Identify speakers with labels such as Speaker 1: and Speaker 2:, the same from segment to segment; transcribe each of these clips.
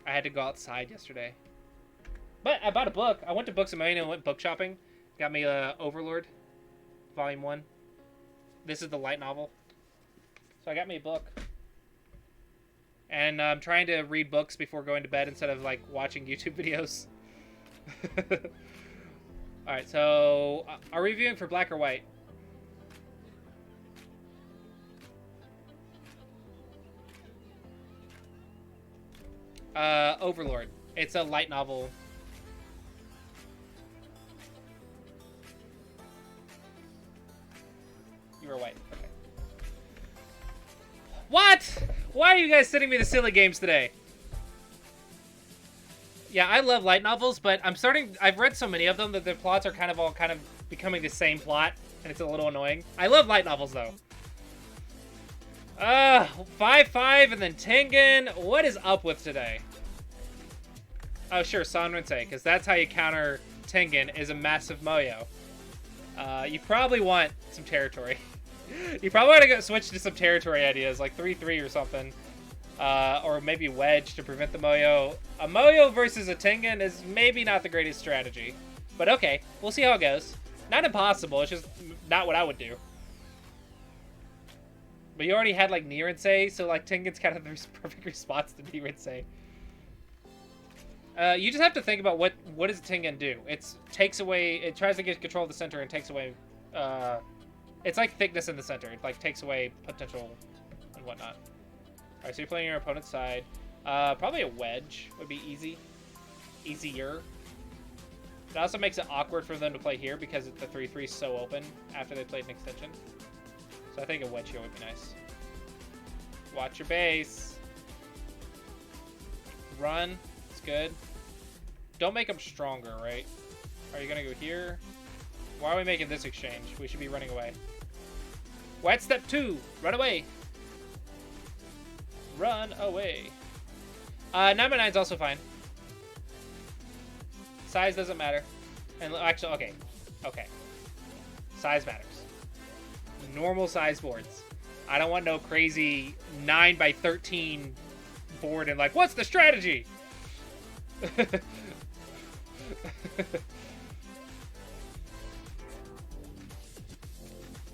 Speaker 1: I had to go outside yesterday. But I bought a book. I went to Books A Million and went book shopping. Got me Overlord, Volume 1. This is the light novel. So I got me a book. And I'm trying to read books before going to bed instead of, like, watching YouTube videos. Alright, so... Are we reviewing for black or white? Overlord. It's a light novel. You were white. Okay. What? Why are you guys sending me the silly games today? Yeah, I love light novels, but I've read so many of them that the plots are all becoming the same plot, and it's a little annoying. I love light novels, though. 5-5 and then Tengen. What is up with today? Oh, sure, Sanrense, because that's how you counter Tengen, is a massive Moyo. You probably want some territory. You probably want to switch to some territory ideas, like 3-3 or something. Or maybe Wedge to prevent the Moyo. A Moyo versus a Tengen is maybe not the greatest strategy. But okay, we'll see how it goes. Not impossible, it's just not what I would do. But you already had, like, Nirense, so, like, Tengen's kind of the perfect response to Nirense. You just have to think about what does Tengen do? It tries to get control of the center and takes away, it's like thickness in the center. It, like, takes away potential and whatnot. Alright, so you're playing your opponent's side. Probably a Wedge would be easy. Easier. It also makes it awkward for them to play here because the 3-3 is so open after they played an extension. So I think a Wedge here would be nice. Watch your base. Run. It's good. Don't make them stronger, right? Are you going to go here? Why are we making this exchange? We should be running away. White step 2. Run away. Run away. 9x9 is also fine. Size doesn't matter. And actually, okay. Okay. Size matters. Normal size boards. I don't want no crazy 9x13 board and like, what's the strategy?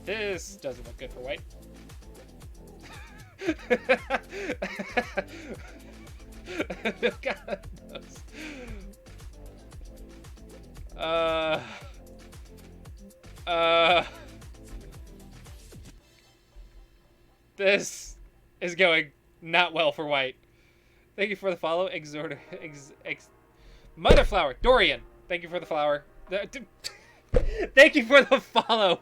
Speaker 1: This doesn't look good for white. God knows. This is going not well for white. Thank you for the follow, Motherflower, Dorian. Thank you for the flower. Thank you for the follow,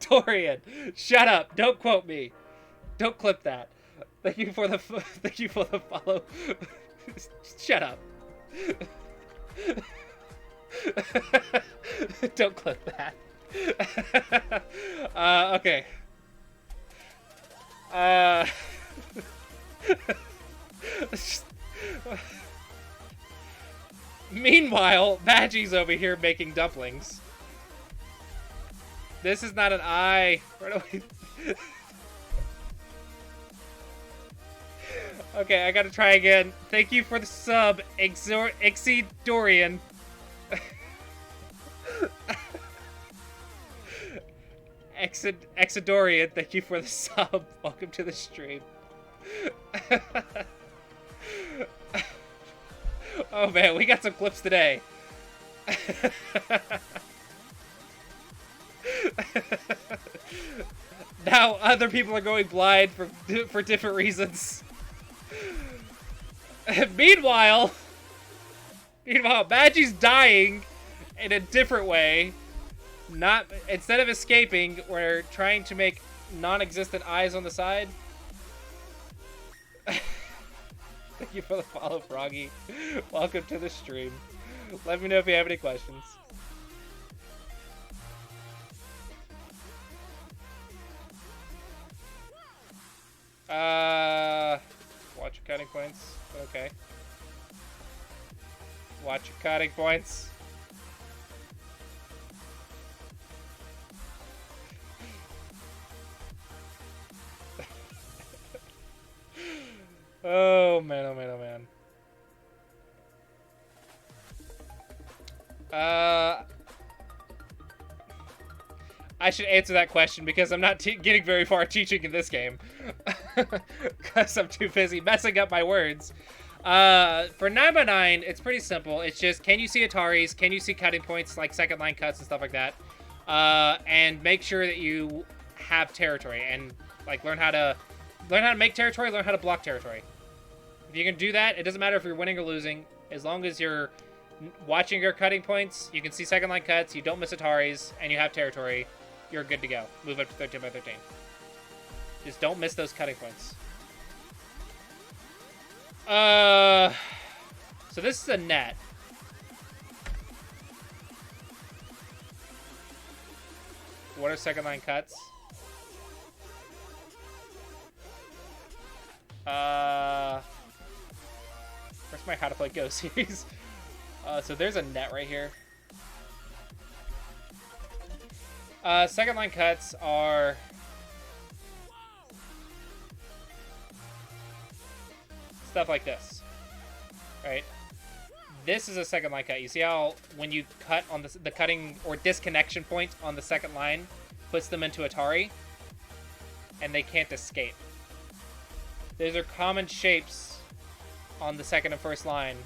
Speaker 1: Dorian. Shut up. Don't quote me. Don't clip that. Thank you for the follow. Shut up. Don't clip that. Okay. Meanwhile, Badgie's over here making dumplings. This is not an eye. Right away. Okay, I gotta try again. Thank you for the sub, Dorian. Exodorian, thank you for the sub. Welcome to the stream. Oh man, we got some clips today. Now other people are going blind for different reasons. Meanwhile, Badgie's dying in a different way. Instead of escaping, we're trying to make non-existent eyes on the side. Thank you for the follow, Froggy. Welcome to the stream. Let me know if you have any questions. Watch your cutting points. Okay. Watch your cutting points. Oh man, oh man, oh man. I should answer that question because I'm not getting very far teaching in this game. Because I'm too busy messing up my words. For 9x9, it's pretty simple. It's just, can you see Ataris? Can you see cutting points, like second line cuts and stuff like that? And make sure that you have territory and like learn how to make territory, learn how to block territory. If you can do that, it doesn't matter if you're winning or losing. As long as you're watching your cutting points, you can see second line cuts, you don't miss Ataris, and you have territory, you're good to go. Move up to 13x13. Just don't miss those cutting points. So this is a net. What are second line cuts? Where's my How to Play Go series? So there's a net right here. Second line cuts are stuff like this, right? This is a second line cut. You see how when you cut on the cutting or disconnection point on the second line puts them into Atari, and they can't escape. Those are common shapes on the second and first line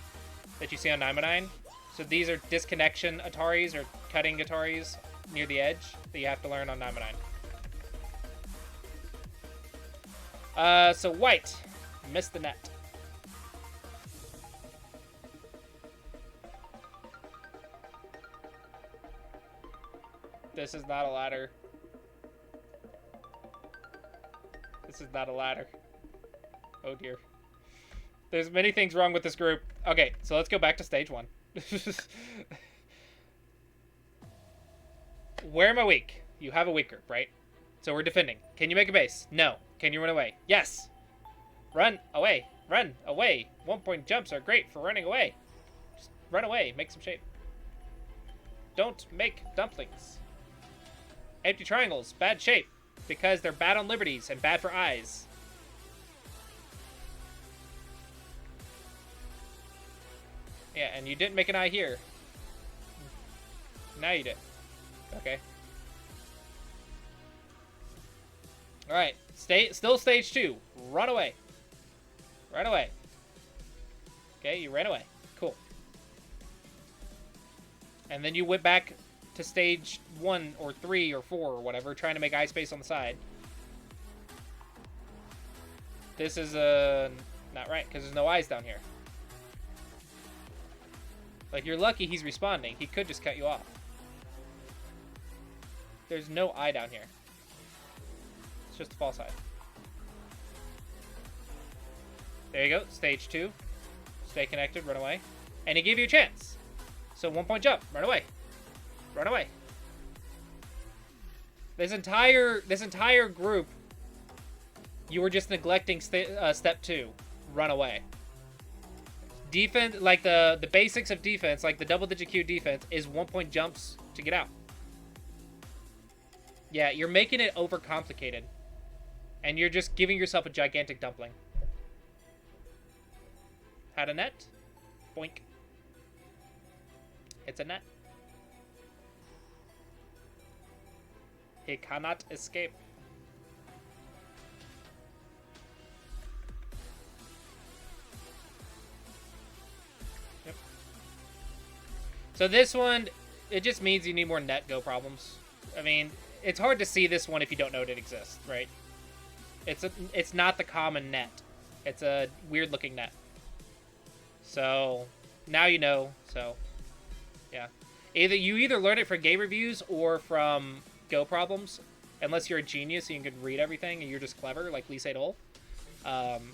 Speaker 1: that you see on 9x9. So these are disconnection Ataris or cutting Ataris near the edge that you have to learn on 9x9. So white, missed the net. This is not a ladder. This is not a ladder. Oh dear. There's many things wrong with this group. Okay, so let's go back to stage 1. Where am I weak? You have a weak group, right? So we're defending. Can you make a base? No. Can you run away? Yes. Run away. Run away. 1-point jumps are great for running away. Just run away. Make some shape. Don't make dumplings. Empty triangles. Bad shape. Because they're bad on liberties and bad for eyes. Yeah, and you didn't make an eye here. Now you did. Okay. Alright. Still stage 2. Run away. Run away. Okay, you ran away. Cool. And then you went back to stage 1 or 3 or 4 or whatever, trying to make eye space on the side. This is not right, because there's no eyes down here. Like, you're lucky he's responding. He could just cut you off. There's no eye down here. It's just a false eye. There you go. Stage 2. Stay connected. Run away. And he gave you a chance. So 1-point jump. Run away. Run away. This entire group, you were just neglecting step 2. Run away. Defense, like the basics of defense, like the double-digit Q defense, is 1-point jumps to get out. Yeah, you're making it overcomplicated. And you're just giving yourself a gigantic dumpling. Had a net. Boink. It's a net. He cannot escape. Yep. So this one, it just means you need more net go problems. I mean, it's hard to see this one if you don't know it exists, right? It's not the common net. It's a weird looking net. So now you know. So yeah, you either learn it from game reviews or from Go problems, unless you're a genius and you can read everything and you're just clever like Lee Sedol.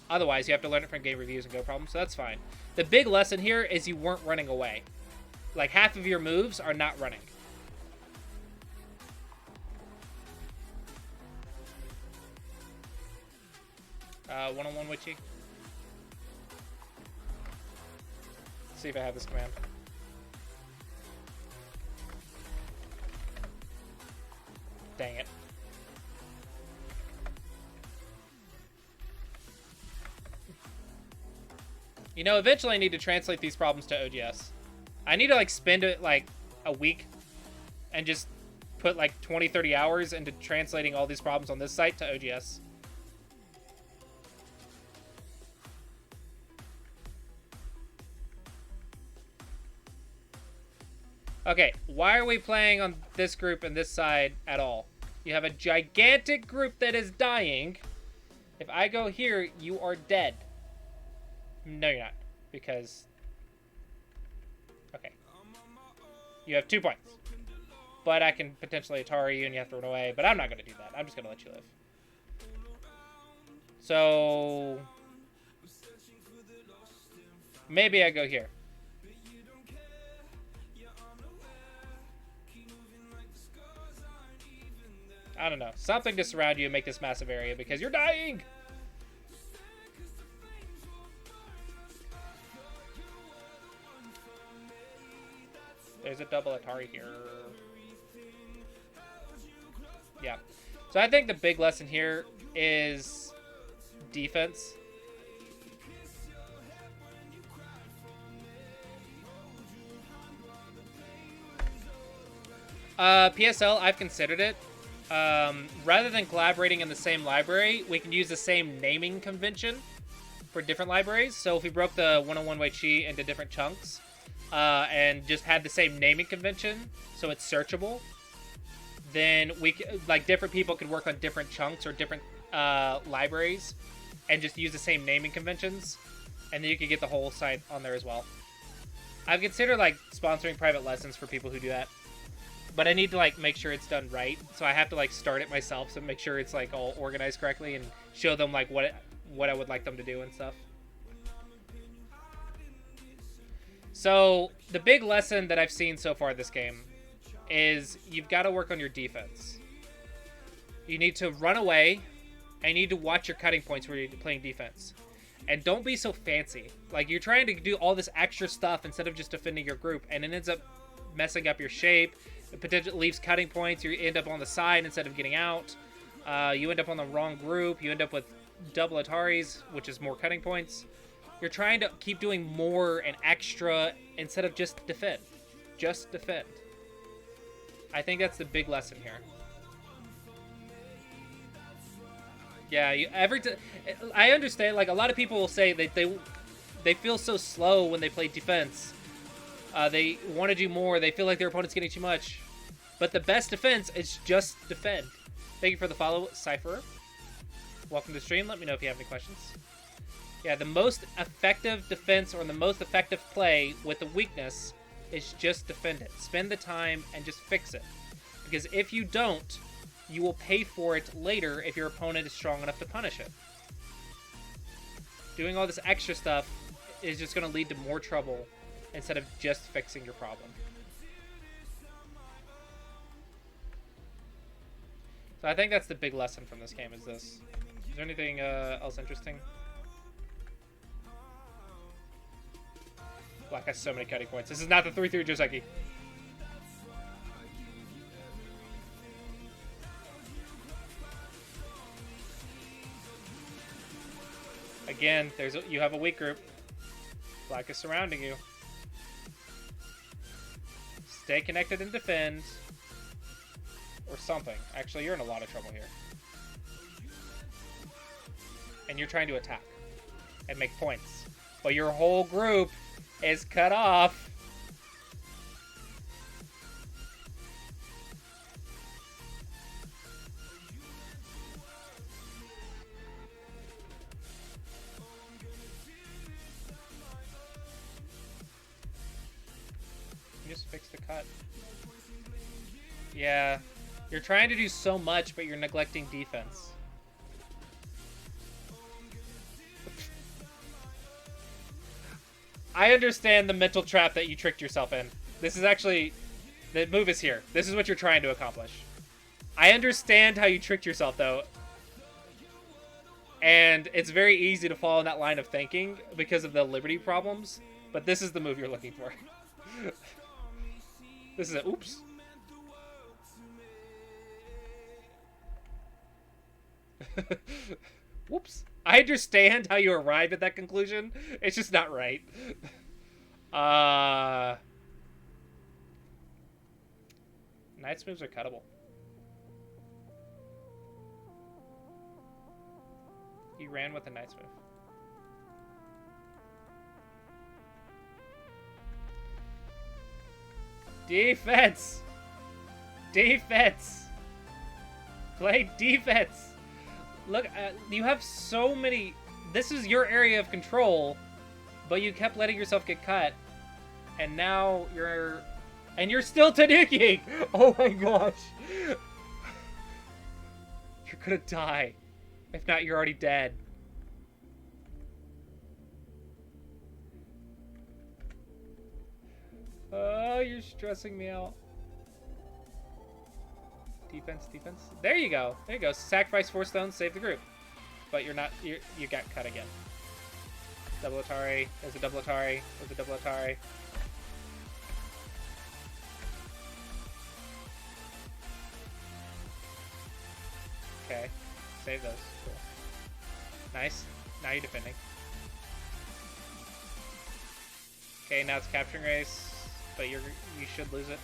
Speaker 1: Otherwise, you have to learn it from game reviews and Go problems, so that's fine. The big lesson here is you weren't running away. Like, half of your moves are not running. One-on-one Witchy. Let's see if I have this command. Dang it. You know, eventually I need to translate these problems to OGS. I need to, like, spend it, like, a week and just put like 20, 30 hours into translating all these problems on this site to OGS. Okay, why are we playing on this group and this side at all? You have a gigantic group that is dying. If I go here, you are dead. No, you're not. Because... Okay. You have 2 points. But I can potentially Atari you and you have to run away. But I'm not going to do that. I'm just going to let you live. So... maybe I go here. I don't know. Something to surround you and make this massive area because you're dying! There's a double Atari here. Yeah. So I think the big lesson here is defense. PSL, I've considered it. Rather than collaborating in the same library, we can use the same naming convention for different libraries. So if we broke the 101 Wei Chi into different chunks, and just had the same naming convention, so it's searchable, then we like different people could work on different chunks or different libraries, and just use the same naming conventions, and then you could get the whole site on there as well. I've considered like sponsoring private lessons for people who do that. But I need to, like, make sure it's done right. So I have to, like, start it myself to make sure it's, like, all organized correctly and show them, like, what I would like them to do and stuff. So the big lesson that I've seen so far this game is you've got to work on your defense. You need to run away, and you need to watch your cutting points where you're playing defense. And don't be so fancy. Like, you're trying to do all this extra stuff instead of just defending your group, and it ends up messing up your shape. It potentially leaves cutting points. You end up on the side instead of getting out. You end up on the wrong group. You end up with double Ataris, which is more cutting points. You're trying to keep doing more and extra instead of just defend. Just defend. I think that's the big lesson here. Yeah, I understand. Like, a lot of people will say that they feel so slow when they play defense. They want to do more. They feel like their opponent's getting too much. But the best defense is just defend. Thank you for the follow, Cypher. Welcome to the stream. Let me know if you have any questions. Yeah, the most effective defense or the most effective play with a weakness is just defend it. Spend the time and just fix it. Because if you don't, you will pay for it later if your opponent is strong enough to punish it. Doing all this extra stuff is just going to lead to more trouble instead of just fixing your problem. So I think that's the big lesson from this game is this. Is there anything else interesting? Black has so many cutting points. This is not the 3-3 Joseki. Again, you have a weak group. Black is surrounding you. Stay connected and defend. Or something. Actually, you're in a lot of trouble here. And you're trying to attack. And make points. But your whole group is cut off. You just fix the cut. Yeah. You're trying to do so much, but you're neglecting defense. I understand the mental trap that you tricked yourself in. This is actually... the move is here. This is what you're trying to accomplish. I understand how you tricked yourself, though. And it's very easy to fall in that line of thinking because of the liberty problems. But this is the move you're looking for. This is a... oops. Whoops. I understand how you arrived at that conclusion. It's just not right. Knight's moves are cuttable. You ran with the Knight's move. Defense! Defense! Play defense! Look, you have so many... This is your area of control, but you kept letting yourself get cut. And now you're... And you're still Tanukiing! Oh my gosh! You're gonna die. If not, you're already dead. Oh, you're stressing me out. Defense, defense. There you go. There you go. Sacrifice 4 stones, save the group. But you're not... You got cut again. Double Atari. There's a double Atari. There's a double Atari. Okay. Save those. Cool. Nice. Now you're defending. Okay, now it's capturing race, but you should lose it.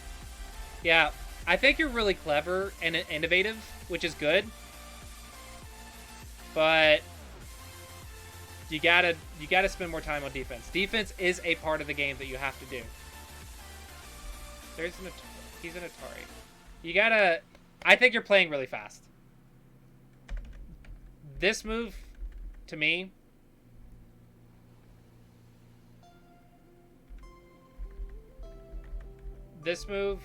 Speaker 1: Yeah, I think you're really clever and innovative, which is good. But you gotta spend more time on defense. Defense is a part of the game that you have to do. There's an he's an Atari. You gotta. I think you're playing really fast. This move, to me, this move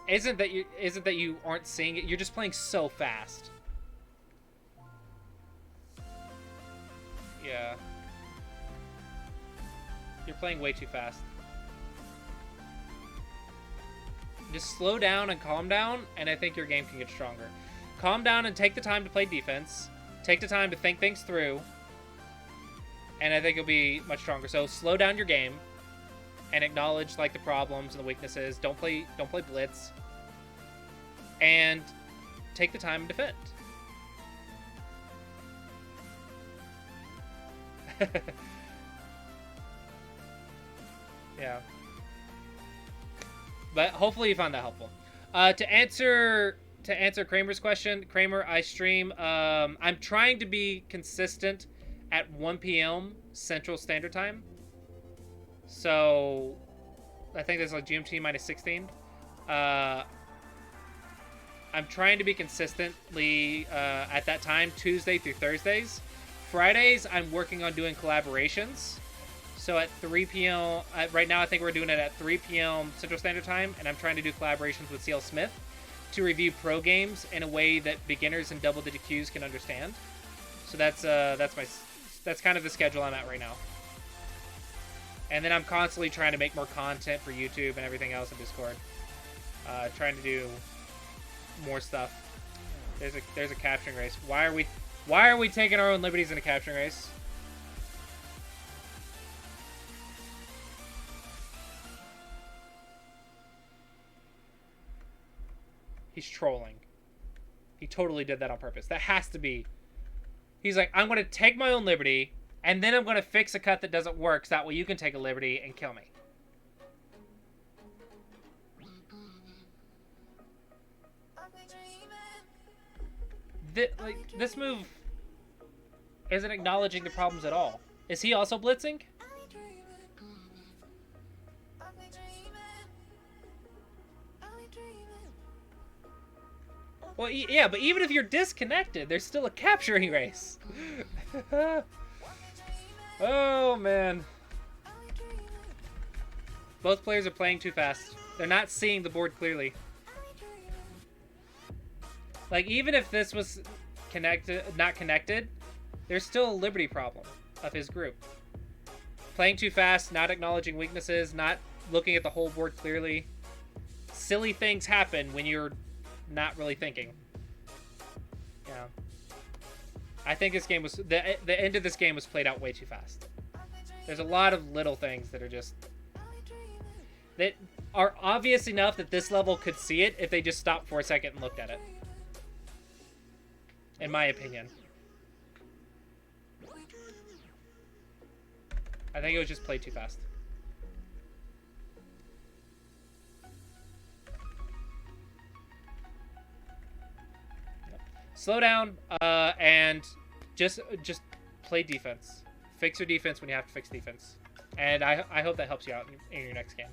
Speaker 1: isn't that you aren't seeing it. You're just playing so fast. Yeah. You're playing way too fast. Just slow down and calm down, and I think your game can get stronger. Calm down and take the time to play defense. Take the time to think things through, and I think you'll be much stronger. So slow down your game and acknowledge like the problems and the weaknesses. Don't play blitz, and take the time and defend. Yeah. But hopefully you found that helpful. To answer Kramer's question, Kramer, I stream. I'm trying to be consistent at 1 p.m. Central Standard Time. So I think that's like GMT minus 16. I'm trying to be consistently at that time, Tuesday through Thursdays. Fridays, I'm working on doing collaborations. So at 3 p.m. Right now, I think we're doing it at 3 p.m. Central Standard Time, and I'm trying to do collaborations with CL Smith to review pro games in a way that beginners and double-digit Qs can understand. So that's kind of the schedule I'm at right now. And then I'm constantly trying to make more content for YouTube and everything else in Discord. Trying to do more stuff. There's a capturing race. Why are we taking our own liberties in a capturing race? He's trolling. He totally did that on purpose. That has to be. He's like, I'm going to take my own liberty, and then I'm going to fix a cut that doesn't work, so that way you can take a liberty and kill me. This move isn't acknowledging the problems at all. Is he also blitzing? Well, yeah, but even if you're disconnected, there's still a capturing race. Oh, man. Both players are playing too fast. They're not seeing the board clearly. Like, even if this was not connected, there's still a liberty problem of his group. Playing too fast, not acknowledging weaknesses, not looking at the whole board clearly. Silly things happen when you're not really thinking. Yeah. I think this game was... The end of this game was played out way too fast. There's a lot of little things that are just... that are obvious enough that this level could see it if they just stopped for a second and looked at it. In my opinion. I think it was just played too fast. Slow down, and just play defense. Fix your defense when you have to fix defense. And I hope that helps you out in your next game.